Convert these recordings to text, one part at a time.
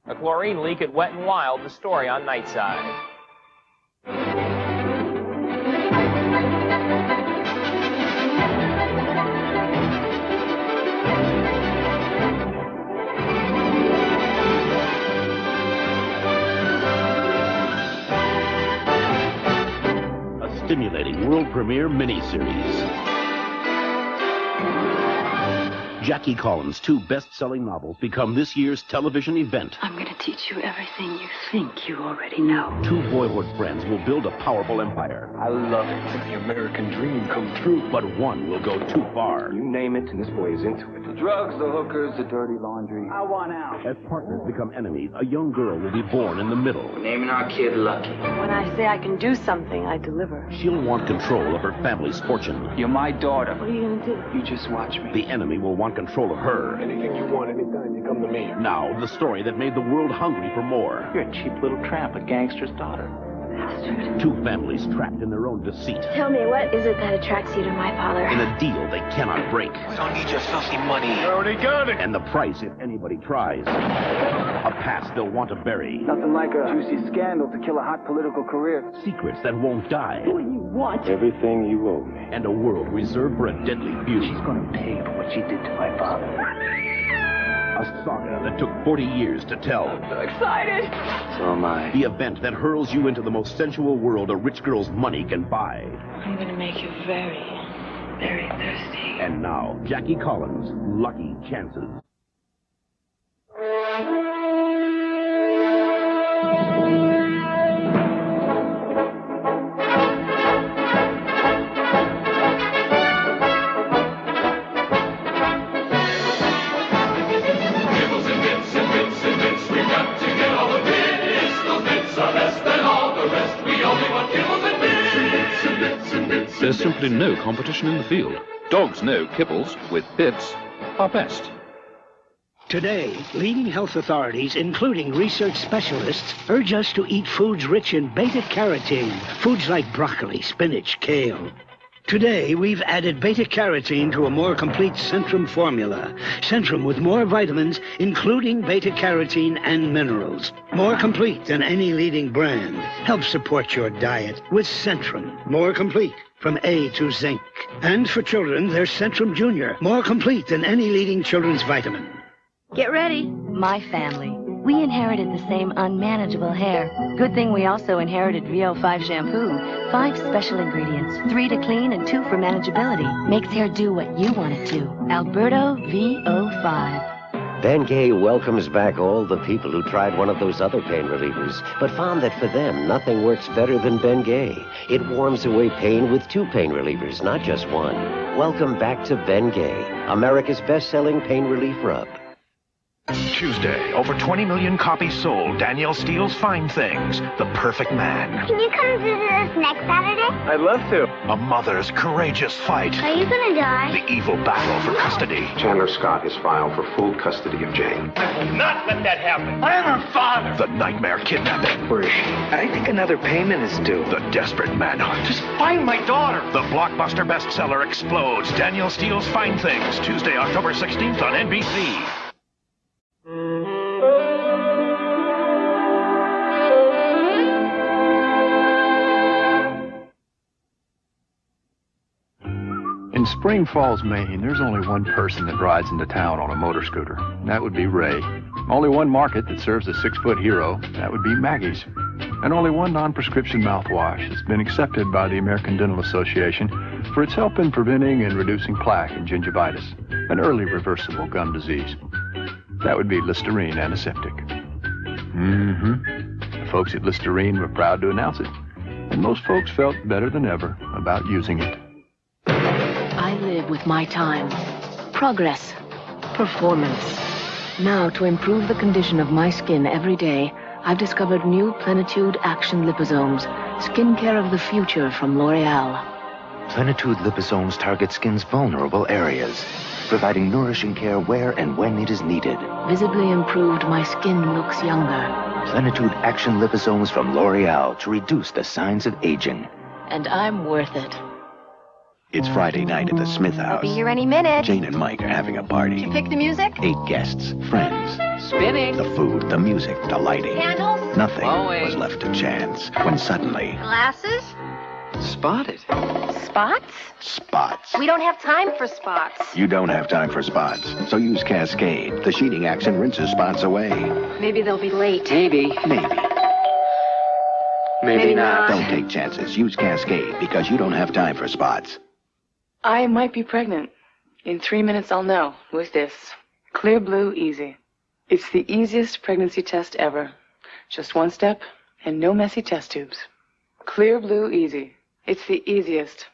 A chlorine leak at Wet n Wild, the story on Nightside. A stimulating world premiere miniseries. Jackie Collins' 2 best-selling novels become this year's television event. I'm going to teach you everything you think you already know. 2 boyhood friends will build a powerful empire. I love it. It's the American dream come true. But one will go too far. You name it, and this boy is into it. The drugs, the hookers, the dirty laundry. I want out. As partners become enemies, a young girl will be born in the middle. We're naming our kid Lucky. When I say I can do something, I deliver. She'll want control of her family's fortune. You're my daughter. What are you going to do? You just watch me. The enemy will want control of her. Anything you want, anytime, you come to me. Now, the story that made the world hungry for more. You're a cheap little tramp, a gangster's daughter. Bastard. 2 families trapped in their own deceit. Tell me, what is it that attracts you to my father? In a deal they cannot break. We don't need your filthy money. You already got it. And the price, if anybody tries. A past they'll want to bury. Nothing like a juicy scandal to kill a hot political career. Secrets that won't die. What do you want? Everything you owe me. And a world reserved for a deadly feud. She's going to pay for what she did to my father. A saga that took 40 years to tell. I'm so excited. So am I. The event that hurls you into the most sensual world a rich girl's money can buy. I'm going to make you very, very thirsty. And now, Jackie Collins, Lucky Chances. There's simply no competition in the field. Dogs know kibbles with bits are best. Today, leading health authorities, including research specialists, urge us to eat foods rich in beta-carotene, foods like broccoli, spinach, kale. Today, we've added beta-carotene to a more complete Centrum formula. Centrum with more vitamins, including beta-carotene and minerals. More complete than any leading brand. Help support your diet with Centrum. More complete from A to Zinc. And for children, there's Centrum Junior. More complete than any leading children's vitamin. Get ready. My family. We inherited the same unmanageable hair. Good thing we also inherited VO5 shampoo. 5 special ingredients, 3 to clean and 2 for manageability. Makes hair do what you want it to. Alberto VO5. Bengay welcomes back all the people who tried one of those other pain relievers, but found that for them, nothing works better than Bengay. It warms away pain with 2 pain relievers, not just 1. Welcome back to Bengay, America's best-selling pain relief rub. Tuesday, over 20 million copies sold. Danielle Steele's Fine Things, the perfect man. Can you come visit us next Saturday? I'd love to. A mother's courageous fight. Are you gonna die? The evil battle for custody. Chandler Scott has filed for full custody of Jane. Not let that happen. I am her father. The nightmare kidnapping. Where is she? I think another payment is due. The desperate manhunt. Just find my daughter. The blockbuster bestseller explodes. Danielle Steele's Fine Things, Tuesday, October 16th on NBC. In Spring Falls, Maine, there's only one person that rides into town on a motor scooter. That would be Ray. Only one market that serves a 6-foot hero. That would be Maggie's. And only one non-prescription mouthwash has been accepted by the American Dental Association for its help in preventing and reducing plaque and gingivitis, an early reversible gum disease. That would be Listerine Antiseptic. The folks at Listerine were proud to announce it, and most folks felt better than ever about using it. I live with my time. Progress. Performance. Now, to improve the condition of my skin every day, I've discovered new Plenitude Action Liposomes. Skincare of the future from L'Oreal. Plenitude Liposomes target skin's vulnerable areas, providing nourishing care where and when it is needed. Visibly improved, my skin looks younger. Plenitude Action Liposomes from L'Oreal to reduce the signs of aging. And I'm worth it. It's Friday night at the Smith house. I'll be here any minute. Jane and Mike are having a party. Did you pick the music? 8 guests, friends. Spinning. The food, the music, the lighting. Candles? Nothing Glowing. was left to chance when suddenly... Glasses? Spotted. Spots? Spots. We don't have time for spots. You don't have time for spots, so use Cascade. The sheeting action rinses spots away. Maybe they'll be late. Maybe. Maybe not. Don't take chances. Use Cascade because you don't have time for spots. I might be pregnant. In 3 minutes, I'll know with this. Clear Blue Easy. It's the easiest pregnancy test ever. Just one step and no messy test tubes. Clear Blue Easy. It's the easiest.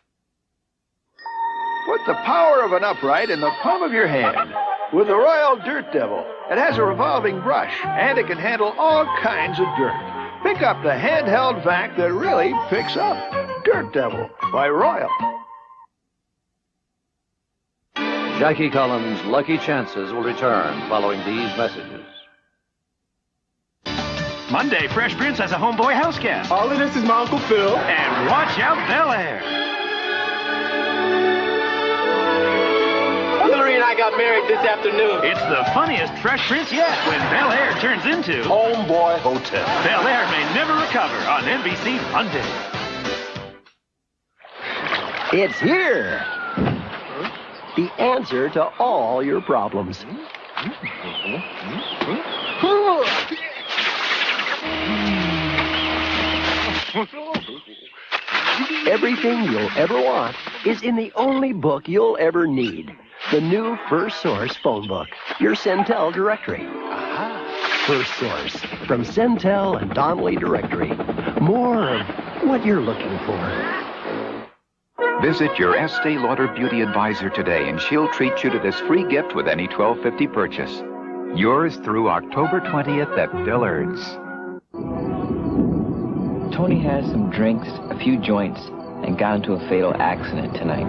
Put the power of an upright in the palm of your hand with the Royal Dirt Devil. It has a revolving brush, and it can handle all kinds of dirt. Pick up the handheld vac that really picks up. Dirt Devil by Royal. Jackie Collins' Lucky Chances will return following these messages. Monday, Fresh Prince has a homeboy house guest. All of this is my Uncle Phil. And watch out, Bel Air. Hillary and I got married this afternoon. It's the funniest Fresh Prince yet when Bel Air turns into Homeboy Hotel. Bel Air may never recover on NBC Monday. It's here. The answer to all your problems. Everything you'll ever want is in the only book you'll ever need. The new First Source phone book, your Centel directory. First Source from Centel and Donnelly Directory. More of what you're looking for. Visit your Estee Lauder Beauty Advisor today, and she'll treat you to this free gift with any $12.50 purchase. Yours through October 20th at Dillard's. Tony has some drinks, a few joints, and got into a fatal accident tonight.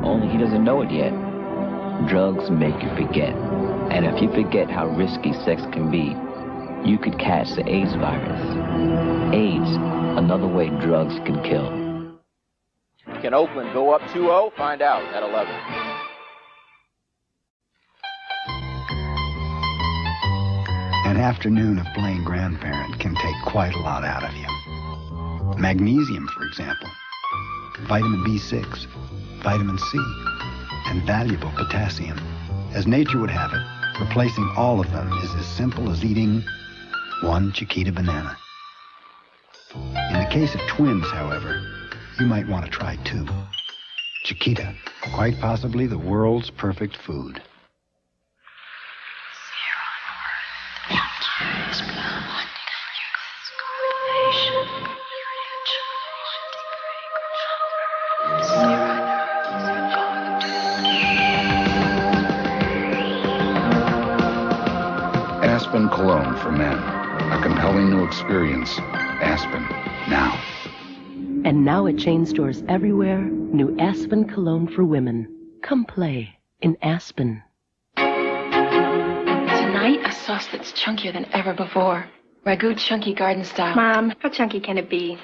Only he doesn't know it yet. Drugs make you forget. And if you forget how risky sex can be, you could catch the AIDS virus. AIDS, another way drugs can kill. Can Oakland go up 2-0? Find out at 11. An afternoon of playing grandparent can take quite a lot out of you. Magnesium, for example, vitamin B6, vitamin C, and valuable potassium. As nature would have it, replacing all of them is as simple as eating one Chiquita banana. In the case of twins, however, you might want to try 2. Chiquita, quite possibly the world's perfect food. Aspen Cologne for men. A compelling new experience. Aspen, now. And now at chain stores everywhere, new Aspen Cologne for women. Come play in Aspen. Tonight, a sauce that's chunkier than ever before. Ragu chunky garden style. Mom, how chunky can it be?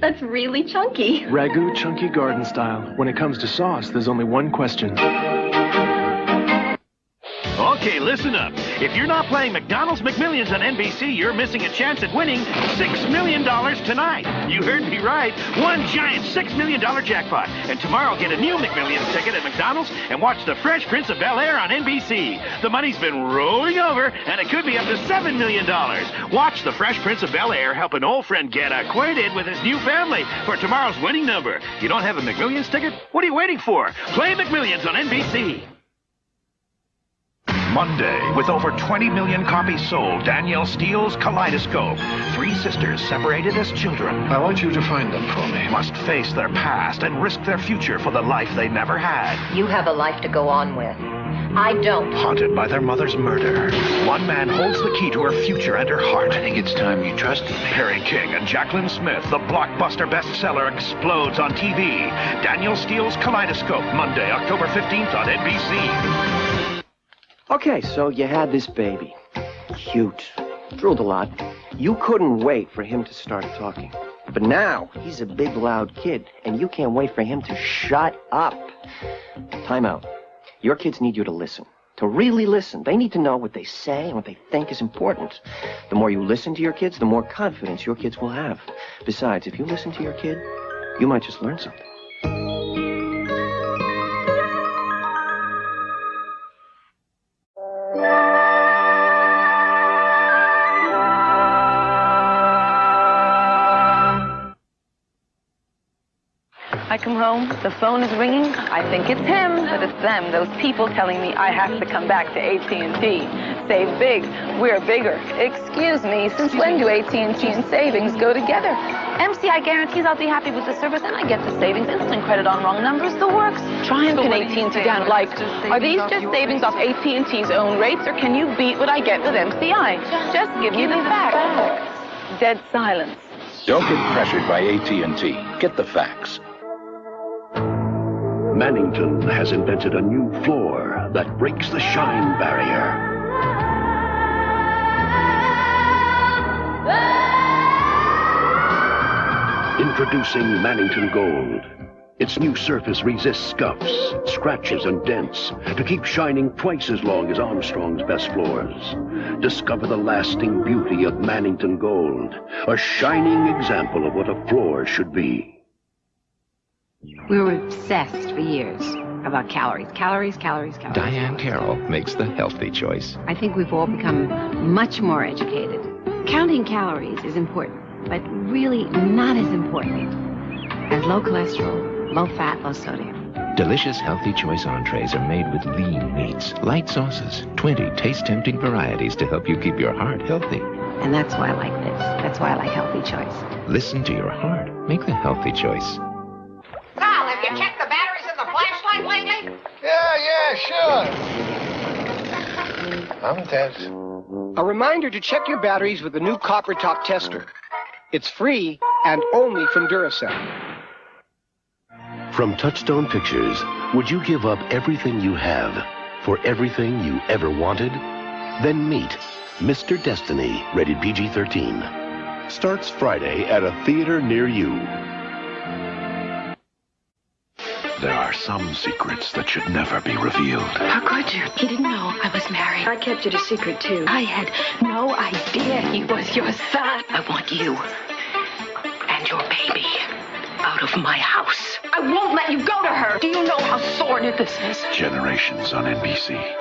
That's really chunky. Ragu chunky garden style. When it comes to sauce, there's only one question. Okay, listen up. If you're not playing McDonald's McMillions on NBC, you're missing a chance at winning $6 million tonight. You heard me right. One giant $6 million jackpot. And tomorrow, get a new McMillions ticket at McDonald's and watch The Fresh Prince of Bel Air on NBC. The money's been rolling over, and it could be up to $7 million. Watch The Fresh Prince of Bel Air help an old friend get acquainted with his new family for tomorrow's winning number. You don't have a McMillions ticket? What are you waiting for? Play McMillions on NBC. Monday, with over 20 million copies sold, Danielle Steele's Kaleidoscope. 3 sisters separated as children. I want you to find them for me. Must face their past and risk their future for the life they never had. You have a life to go on with. I don't. Haunted by their mother's murder, one man holds the key to her future and her heart. I think it's time you trusted me. Harry King and Jacqueline Smith, the blockbuster bestseller, explodes on TV. Daniel Steele's Kaleidoscope, Monday, October 15th on NBC. Okay, so you had this baby. Cute. Drooled a lot. You couldn't wait for him to start talking. But now, he's a big, loud kid, and you can't wait for him to shut up. Time out. Your kids need you to listen. To really listen. They need to know what they say and what they think is important. The more you listen to your kids, the more confidence your kids will have. Besides, if you listen to your kid, you might just learn something. I come home, the phone is ringing. I think it's him, but it's them, those people telling me I have to come back to AT&T. Save big, we're bigger. Excuse me, since when do AT&T and savings go together? MCI guarantees I'll be happy with the service and I get the savings, instant credit on wrong numbers, the works. Try and pin AT&T down. Like, are these just savings off AT&T's own rates or can you beat what I get with MCI? Just give me the facts. Dead silence. Don't get pressured by AT&T. Get the facts. Mannington has invented a new floor that breaks the shine barrier. Introducing Mannington Gold. Its new surface resists scuffs, scratches, and dents to keep shining twice as long as Armstrong's best floors. Discover the lasting beauty of Mannington Gold, a shining example of what a floor should be. We were obsessed for years about calories. Calories. Diane Carroll makes the healthy choice. I think we've all become much more educated. Counting calories is important, but really not as important as low cholesterol, low fat, low sodium. Delicious healthy choice entrees are made with lean meats, light sauces, 20 taste-tempting varieties to help you keep your heart healthy. And that's why I like this. That's why I like healthy choice. Listen to your heart. Make the healthy choice. Sal, have you checked the batteries in the flashlight lately? Yeah, sure. I'm tense. A reminder to check your batteries with the new copper top tester. It's free and only from Duracell. From Touchstone Pictures, would you give up everything you have for everything you ever wanted? Then meet Mr. Destiny, rated PG-13. Starts Friday at a theater near you. There are some secrets that should never be revealed. How could you? He didn't know I was married. I kept it a secret, too. I had no idea he was your son. I want you and your baby out of my house. I won't let you go to her. Do you know how sordid this is? Generations on NBC.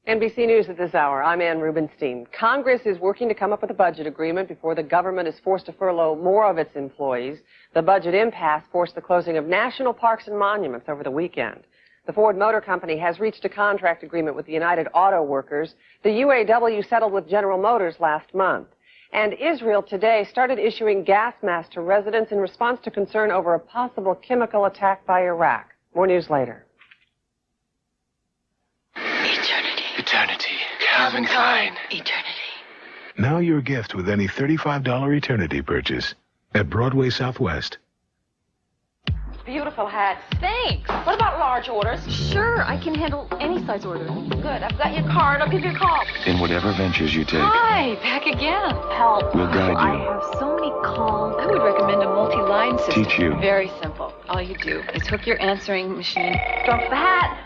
NBC News at this hour. I'm Ann Rubenstein. Congress is working to come up with a budget agreement before the government is forced to furlough more of its employees. The budget impasse forced the closing of national parks and monuments over the weekend. The Ford Motor Company has reached a contract agreement with the United Auto Workers. The UAW settled with General Motors last month. And Israel today started issuing gas masks to residents in response to concern over a possible chemical attack by Iraq. More news later. Eternity. Calvin Klein. Eternity. Now your gift with any $35 Eternity purchase at Broadway Southwest. Beautiful hat. Thanks. What about large orders? Sure, I can handle any size order. Good. I've got your card. I'll give you a call. In whatever ventures you take, Hi, back again. Help. we'll guide I you. have so many calls. I would recommend a multi-line system. Teach you. Very simple. All you do is hook your answering machine. Drop the hat.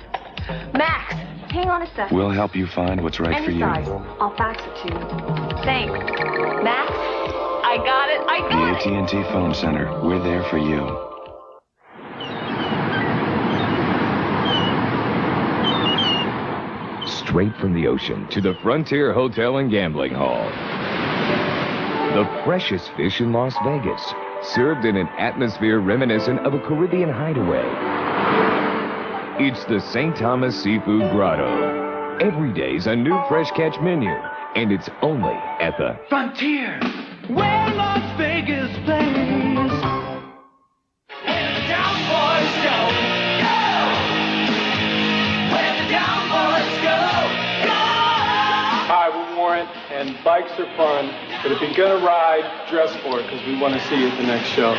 Max, hang on a second. We'll help you find what's right for Any you. size. I'll fax it to you. Thanks. Max, I got it. I got it. The AT&T Phone Center. We're there for you. Straight from the ocean to the Frontier Hotel and Gambling Hall. The freshest fish in Las Vegas, served in an atmosphere reminiscent of a Caribbean hideaway. It's the St. Thomas Seafood Grotto. Every day's a new fresh catch menu, and it's only at the Frontier, where Las Vegas plays. When the down boys go, go! for it, and bikes are fun. But if you're gonna ride, dress for it, because we want to see you at the next show.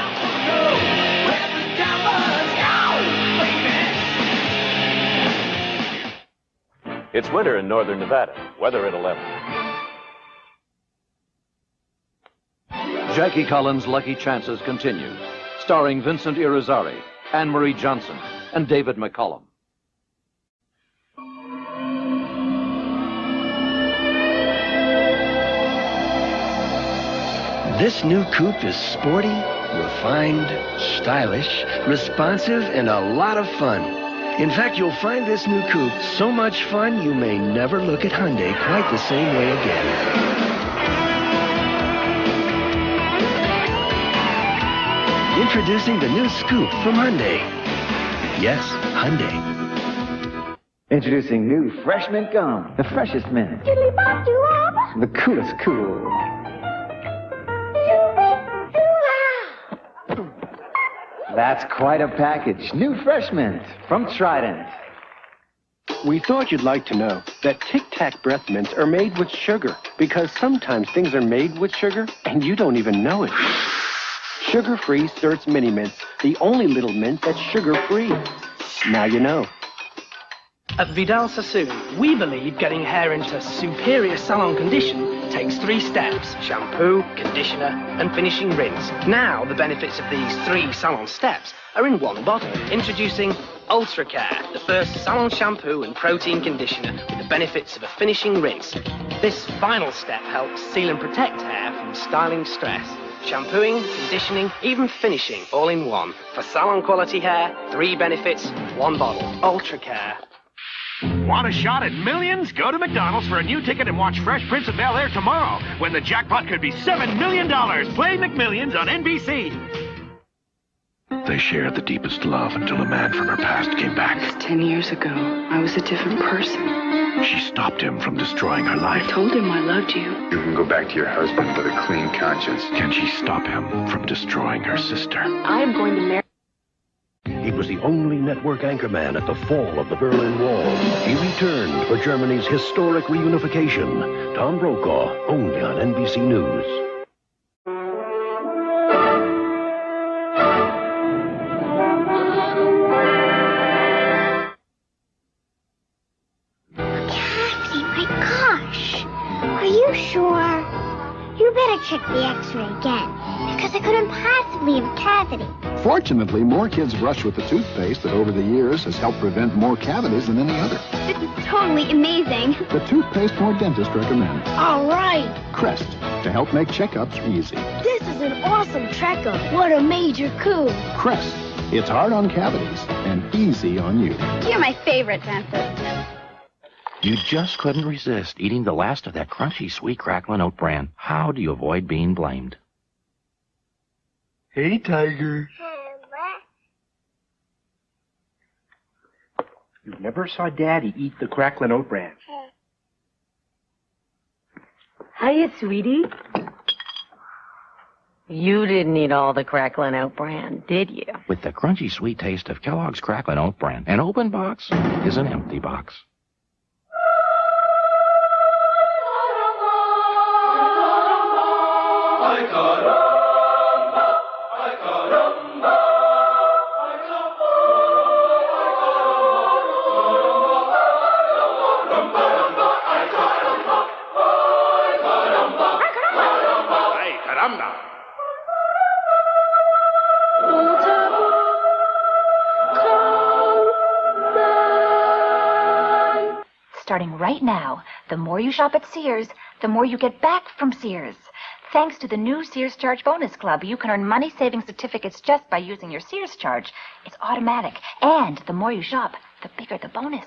It's winter in northern Nevada. Weather at 11. Jackie Collins' Lucky Chances continues, starring Vincent Irizarry, Anne-Marie Johnson, and David McCollum. This new coupe is sporty, refined, stylish, responsive, and a lot of fun. In fact, you'll find this new coupe so much fun you may never look at Hyundai quite the same way again. Introducing the new Scoop from Hyundai. Yes, Hyundai. Introducing new Fresh Mint Gum, the freshest mint. The coolest cool. That's quite a package. New Fresh Mint from Trident. We thought you'd like to know that Tic Tac breath mints are made with sugar, because sometimes things are made with sugar and you don't even know it. Sugar-free Sturt's Mini Mints, the only little mint that's sugar-free. Now you know. At Vidal Sassoon, we believe getting hair into superior salon condition takes 3 steps: shampoo, conditioner, and finishing rinse. Now, the benefits of these 3 salon steps are in one bottle. Introducing Ultra Care, the first salon shampoo and protein conditioner with the benefits of a finishing rinse. This final step helps seal and protect hair from styling stress. Shampooing, conditioning, even finishing, all in one. For salon quality hair, 3 benefits, 1 bottle. Ultra Care. Want a shot at millions? Go to McDonald's for a new ticket and watch Fresh Prince of Bel-Air tomorrow, when the jackpot could be $7 million. Play McMillions on NBC. They shared the deepest love until a man from her past came back. 10 years ago, I was a different person. She stopped him from destroying her life. I told him I loved you. You can go back to your husband with a clean conscience. Can she stop him from destroying her sister? I am going to marry... He was the only network anchorman at the fall of the Berlin Wall. He returned for Germany's historic reunification. Tom Brokaw, only on NBC News. Kathy, my gosh. Are you sure? You better check the x-ray again, because I couldn't possibly have a cavity. Fortunately, more kids brush with the toothpaste that over the years has helped prevent more cavities than any other. This is totally amazing. The toothpaste more dentists recommend. All right. Crest, to help make checkups easy. This is an awesome checkup. What a major coup. Crest, it's hard on cavities and easy on you. You're my favorite dentist. You just couldn't resist eating the last of that crunchy, sweet Cracklin' Oat Bran. How do you avoid being blamed? Hey, Tiger. You never saw Daddy eat the Cracklin' Oat Bran. Hiya, sweetie. You didn't eat all the Cracklin' Oat Bran, did you? With the crunchy, sweet taste of Kellogg's Cracklin' Oat Bran, an open box is an empty box. Starting right now, the more you shop at Sears, the more you get back from Sears. Thanks to the new Sears Charge Bonus Club, you can earn money-saving certificates just by using your Sears Charge. It's automatic, and the more you shop, the bigger the bonus.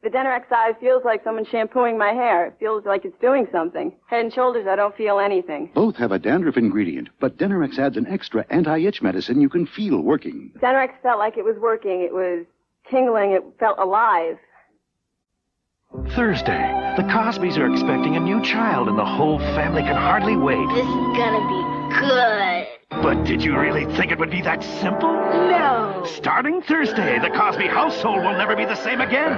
The Denner XI feels like someone shampooing my hair. It feels like it's doing something. Head and Shoulders, I don't feel anything. Both have a dandruff ingredient, but Denerex adds an extra anti-itch medicine you can feel working. Denner X felt like it was working. It was tingling. It felt alive. Thursday, the Cosbys are expecting a new child, and the whole family can hardly wait. This is gonna be good. But did you really think it would be that simple? No. Starting Thursday, the Cosby household will never be the same again.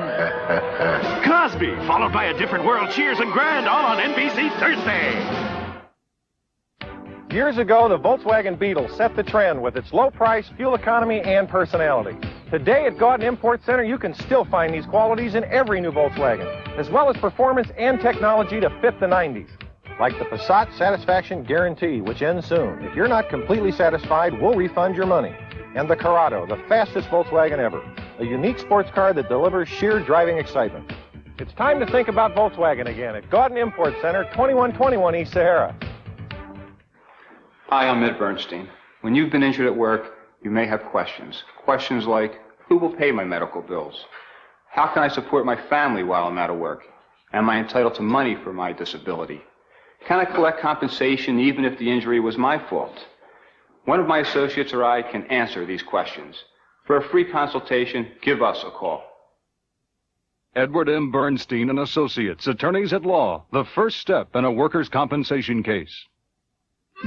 Cosby, followed by A Different World, Cheers and Grand, all on NBC Thursday. Years ago, the Volkswagen Beetle set the trend with its low price, fuel economy, and personality. Today at Gauden Import Center, you can still find these qualities in every new Volkswagen, as well as performance and technology to fit the 90s. Like the Passat Satisfaction Guarantee, which ends soon. If you're not completely satisfied, we'll refund your money. And the Corrado, the fastest Volkswagen ever. A unique sports car that delivers sheer driving excitement. It's time to think about Volkswagen again at Gauden Import Center, 2121 East Sahara. Hi, I'm Ed Bernstein. When you've been injured at work, you may have questions. Questions like, who will pay my medical bills? How can I support my family while I'm out of work? Am I entitled to money for my disability? Can I collect compensation even if the injury was my fault? One of my associates or I can answer these questions. For a free consultation, give us a call. Edward M. Bernstein and Associates, attorneys at law, the first step in a workers' compensation case.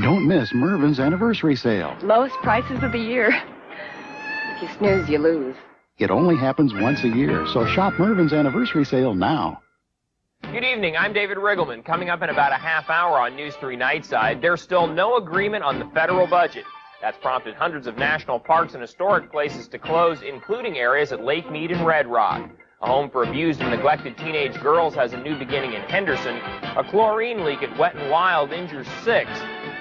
Don't miss Mervin's anniversary sale. Lowest prices of the year. If you snooze, you lose. It only happens once a year, so shop Mervin's anniversary sale now. Good evening, I'm David Riggleman. Coming up in about a half hour on News 3 Nightside, there's still no agreement on the federal budget. That's prompted hundreds of national parks and historic places to close, including areas at Lake Mead and Red Rock. A home for abused and neglected teenage girls has a new beginning in Henderson. A chlorine leak at Wet n Wild injures 6.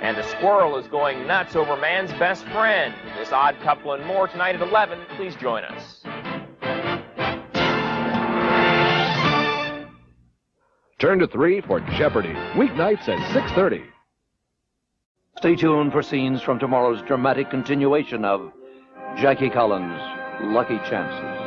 And a squirrel is going nuts over man's best friend. This odd couple and more tonight at 11. Please join us. Turn to 3 for Jeopardy! Weeknights at 6:30. Stay tuned for scenes from tomorrow's dramatic continuation of Jackie Collins' Lucky Chances.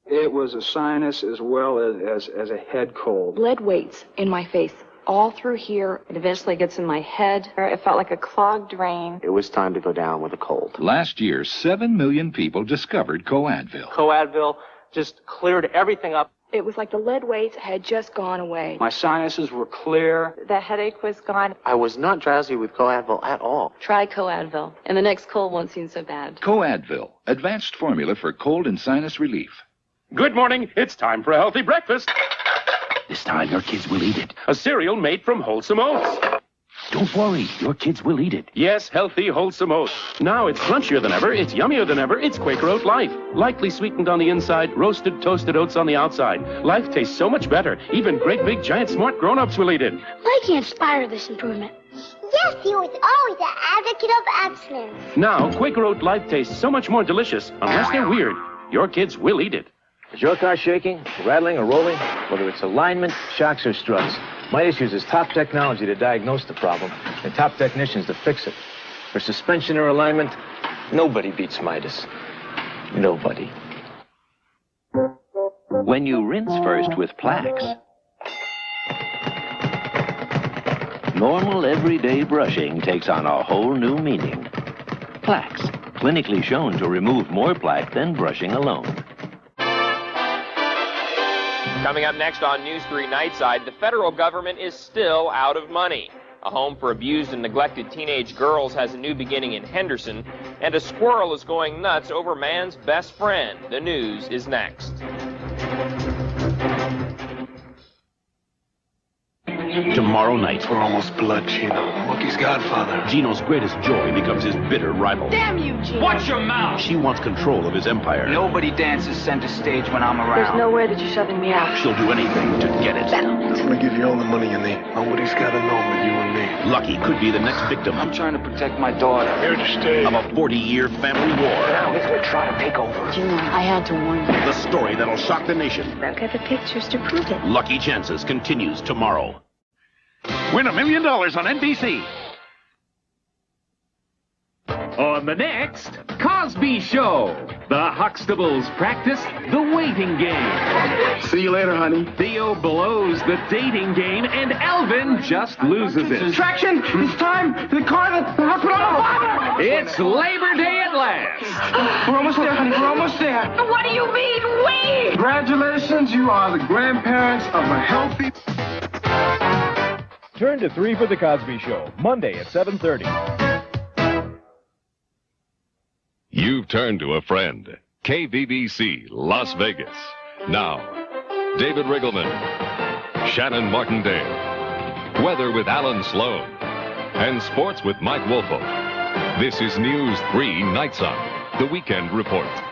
It was a sinus as well as a head cold. Lead weights in my face, all through here. It eventually gets in my head. It felt like a clogged drain. It was time to go down with a cold. Last year, 7 million people discovered Coadvil. Coadvil just cleared everything up. It was like the lead weights had just gone away. My sinuses were clear. The headache was gone. I was not drowsy with Coadvil at all. Try Coadvil, and the next cold won't seem so bad. Coadvil, advanced formula for cold and sinus relief. Good morning. It's time for a healthy breakfast. This time your kids will eat it. A cereal made from wholesome oats. Don't worry, your kids will eat it. Yes, healthy, wholesome oats. Now it's crunchier than ever, it's yummier than ever, it's Quaker Oat Life. Lightly sweetened on the inside, roasted, toasted oats on the outside. Life tastes so much better. Even great, big, giant, smart grown-ups will eat it. Why can you inspire this improvement? Yes, he was always an advocate of abstinence. Now, Quaker Oat Life tastes so much more delicious. Unless they're weird, your kids will eat it. Is your car shaking, rattling, or rolling? Whether it's alignment, shocks, or struts, Midas uses top technology to diagnose the problem and top technicians to fix it. For suspension or alignment, nobody beats Midas. Nobody. When you rinse first with Plax, normal everyday brushing takes on a whole new meaning. Plax, clinically shown to remove more plaque than brushing alone. Coming up next on News 3 Nightside, the federal government is still out of money. A home for abused and neglected teenage girls has a new beginning in Henderson, and a squirrel is going nuts over man's best friend. The news is next. Tomorrow night. We're almost blood, Gino. Monkey's godfather. Gino's greatest joy becomes his bitter rival. Damn you, Gino! Watch your mouth! She wants control of his empire. Nobody dances center stage when I'm around. There's no way that you're shoving me out. She'll do anything to get it. Bet on it. I'm gonna give you all the money you need. Nobody's gotta know but you and me. Lucky could be the next victim. I'm trying to protect my daughter. Here to stay. Of a 40-year family war. Now he's gonna try to take over. Gino, I had to warn you. The story that'll shock the nation. Look at the pictures to prove it. Lucky Chances continues tomorrow. Win $1 million on NBC. On the next Cosby Show, the Huxtables practice the waiting game. See you later, honey. Theo blows the dating game, and Alvin just loses it. Traction! It's time! The car, the hospital on fire! It's Labor Day at last. We're almost there, honey. We're almost there. What do you mean, we? Congratulations, you are the grandparents of a healthy... Turn to 3 for The Cosby Show, Monday at 7:30. You've turned to a friend. KVBC, Las Vegas. Now, David Riggleman, Shannon Martindale, weather with Alan Sloan, and sports with Mike Wolfo. This is News 3 Nightside, the Weekend Report.